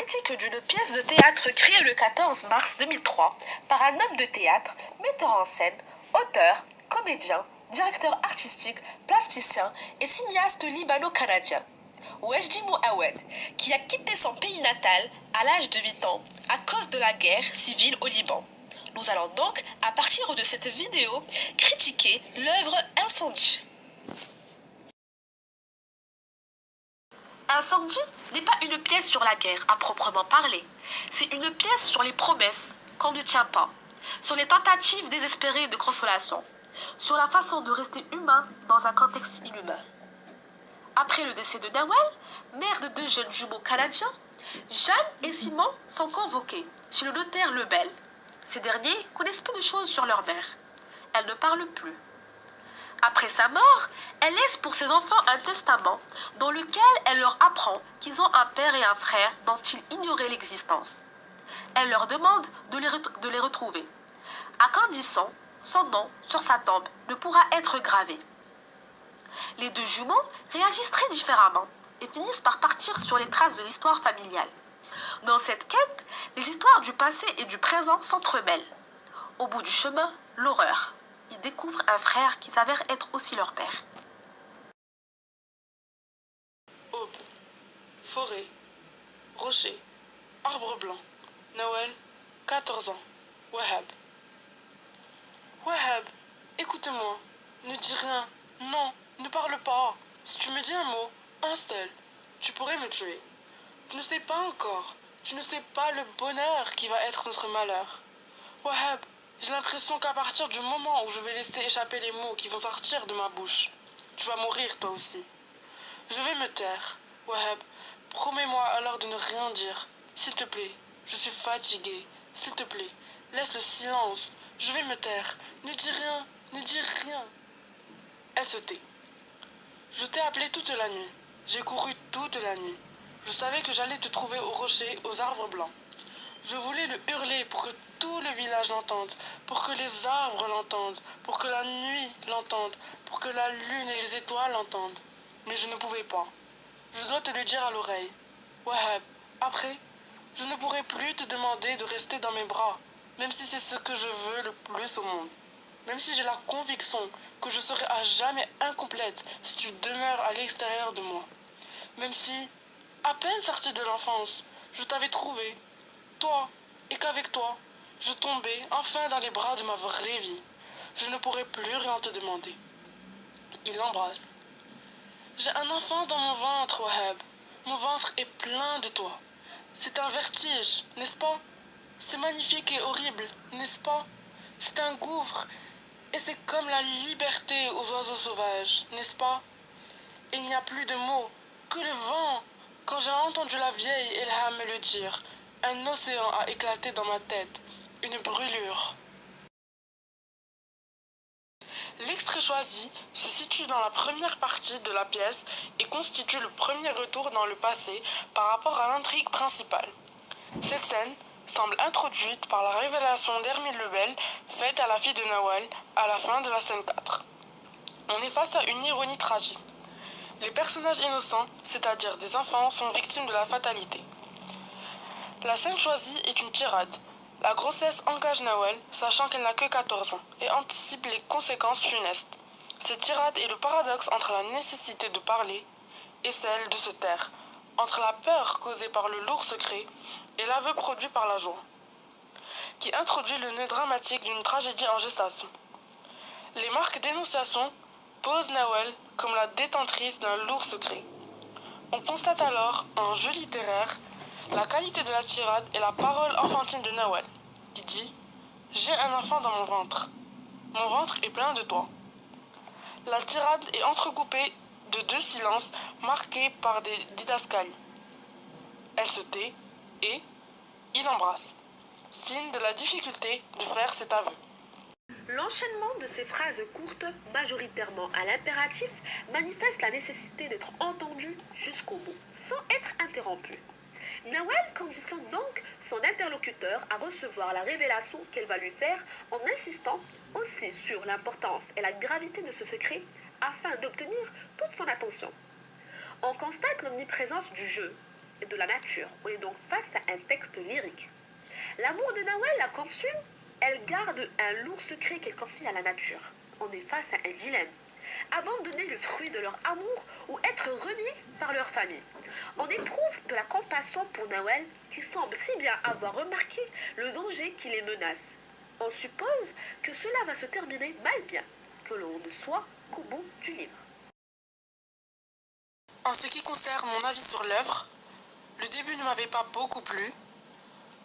critique d'une pièce de théâtre créée le 14 mars 2003 par un homme de théâtre, metteur en scène, auteur, comédien, directeur artistique, plasticien et cinéaste libano-canadien. Wejdi Mouawad, qui a quitté son pays natal à l'âge de 8 ans à cause de la guerre civile au Liban. Nous allons donc, à partir de cette vidéo, critiquer l'œuvre Incendie. Incendie n'est pas une pièce sur la guerre à proprement parler. C'est une pièce sur les promesses qu'on ne tient pas, sur les tentatives désespérées de consolation, sur la façon de rester humain dans un contexte inhumain. Après le décès de Nawal, mère de 2 jeunes jumeaux canadiens, Jeanne et Simon sont convoqués chez le notaire Lebel. Ces derniers connaissent peu de choses sur leur mère. Elle ne parle plus. Après sa mort, elle laisse pour ses enfants un testament dans lequel elle leur apprend qu'ils ont un père et un frère dont ils ignoraient l'existence. Elle leur demande de les retrouver, à condition son nom sur sa tombe ne pourra être gravé. Les 2 jumeaux réagissent très différemment et finissent par partir sur les traces de l'histoire familiale. Dans cette quête, les histoires du passé et du présent s'entremêlent. Au bout du chemin, l'horreur. Ils découvrent un frère qui s'avère être aussi leur père. Aube, forêt, rocher, arbre blanc. Nawal, 14 ans. Wahab. Wahab, écoute-moi. Ne dis rien. Non, ne parle pas. Si tu me dis un mot, un seul, tu pourrais me tuer. Tu ne sais pas encore. Tu ne sais pas le bonheur qui va être notre malheur. Wahab, j'ai l'impression qu'à partir du moment où je vais laisser échapper les mots qui vont sortir de ma bouche, tu vas mourir toi aussi. Je vais me taire. Wahab, promets-moi alors de ne rien dire. S'il te plaît, je suis fatiguée. S'il te plaît, laisse le silence. Je vais me taire. Ne dis rien, ne dis rien. Elle se tait. Je t'ai appelé toute la nuit. J'ai couru toute la nuit. Je savais que j'allais te trouver au rocher, aux arbres blancs. Je voulais le hurler pour que tout le village l'entende, pour que les arbres l'entendent, pour que la nuit l'entende, pour que la lune et les étoiles l'entendent. Mais je ne pouvais pas. Je dois te le dire à l'oreille. Wahab, après, je ne pourrai plus te demander de rester dans mes bras, même si c'est ce que je veux le plus au monde. Même si j'ai la conviction que je serai à jamais incomplète si tu demeures à l'extérieur de moi. Même si, à peine sortie de l'enfance, je t'avais trouvé, toi, et qu'avec toi, je tombais enfin dans les bras de ma vraie vie. Je ne pourrai plus rien te demander. Il l'embrasse. J'ai un enfant dans mon ventre, Wahab. Mon ventre est plein de toi. C'est un vertige, n'est-ce pas? C'est magnifique et horrible, n'est-ce pas? C'est un gouffre. Et c'est comme la liberté aux oiseaux sauvages, n'est-ce pas? Il n'y a plus de mots, que le vent. Quand j'ai entendu la vieille Elham me le dire, un océan a éclaté dans ma tête, une brûlure. L'extrait choisi se situe dans la première partie de la pièce et constitue le premier retour dans le passé par rapport à l'intrigue principale. Cette scène semble introduite par la révélation d'Hermine Lebel faite à la fille de Nawal à la fin de la scène 4. On est face à une ironie tragique. Les personnages innocents, c'est-à-dire des enfants, sont victimes de la fatalité. La scène choisie est une tirade. La grossesse engage Nawal, sachant qu'elle n'a que 14 ans, et anticipe les conséquences funestes. Cette tirade est le paradoxe entre la nécessité de parler et celle de se taire, entre la peur causée par le lourd secret et l'aveu produit par la joie, qui introduit le nœud dramatique d'une tragédie en gestation. Les marques d'énonciation posent Nawal comme la détentrice d'un lourd secret. On constate alors, en jeu littéraire, la qualité de la tirade et la parole enfantine de Nawal, qui dit « J'ai un enfant dans mon ventre. Mon ventre est plein de toi. » La tirade est entrecoupée de 2 silences marqués par des didascalies. Elle se tait et il embrasse, signe de la difficulté de faire cet aveu. L'enchaînement de ces phrases courtes, majoritairement à l'impératif, manifeste la nécessité d'être entendu jusqu'au bout, sans être interrompu. Nawal conditionne donc son interlocuteur à recevoir la révélation qu'elle va lui faire en insistant aussi sur l'importance et la gravité de ce secret afin d'obtenir toute son attention. On constate l'omniprésence du jeu, et de la nature. On est donc face à un texte lyrique. L'amour de Nawel l'a conçue, elle garde un lourd secret qu'elle confie à la nature. On est face à un dilemme. Abandonner le fruit de leur amour ou être renié par leur famille. On éprouve de la compassion pour Nawel qui semble si bien avoir remarqué le danger qui les menace. On suppose que cela va se terminer mal bien, que l'on ne soit qu'au bout du livre. En ce qui concerne mon avis sur l'œuvre, le début ne m'avait pas beaucoup plu,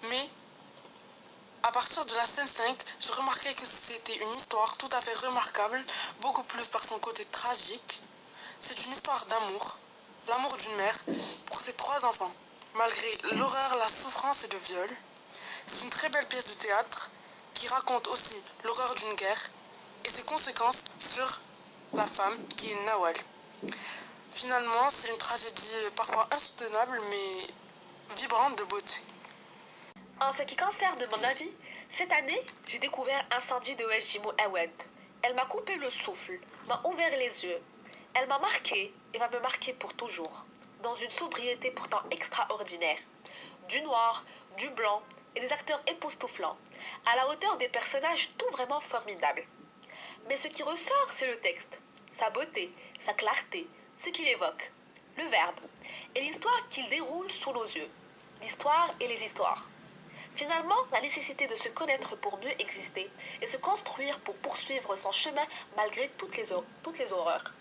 mais à partir de la scène 5, je remarquais que c'était une histoire tout à fait remarquable, beaucoup plus par son côté tragique. C'est une histoire d'amour, l'amour d'une mère pour ses 3 enfants, malgré l'horreur, la souffrance et le viol. C'est une très belle pièce de théâtre qui raconte aussi l'horreur d'une guerre et ses conséquences sur la femme qui est Nawal. Finalement, c'est une tragédie parfois insoutenable mais vibrante de beauté. En ce qui concerne mon avis, cette année, j'ai découvert Incendie de Wejimo Awed. Elle m'a coupé le souffle, m'a ouvert les yeux. Elle m'a marqué et va me marquer pour toujours, dans une sobriété pourtant extraordinaire. Du noir, du blanc et des acteurs époustouflants, à la hauteur des personnages tout vraiment formidables. Mais ce qui ressort, c'est le texte, sa beauté, sa clarté, ce qu'il évoque, le verbe, et l'histoire qu'il déroule sous nos yeux. L'histoire et les histoires. Finalement, la nécessité de se connaître pour mieux exister et se construire pour poursuivre son chemin malgré toutes les horreurs.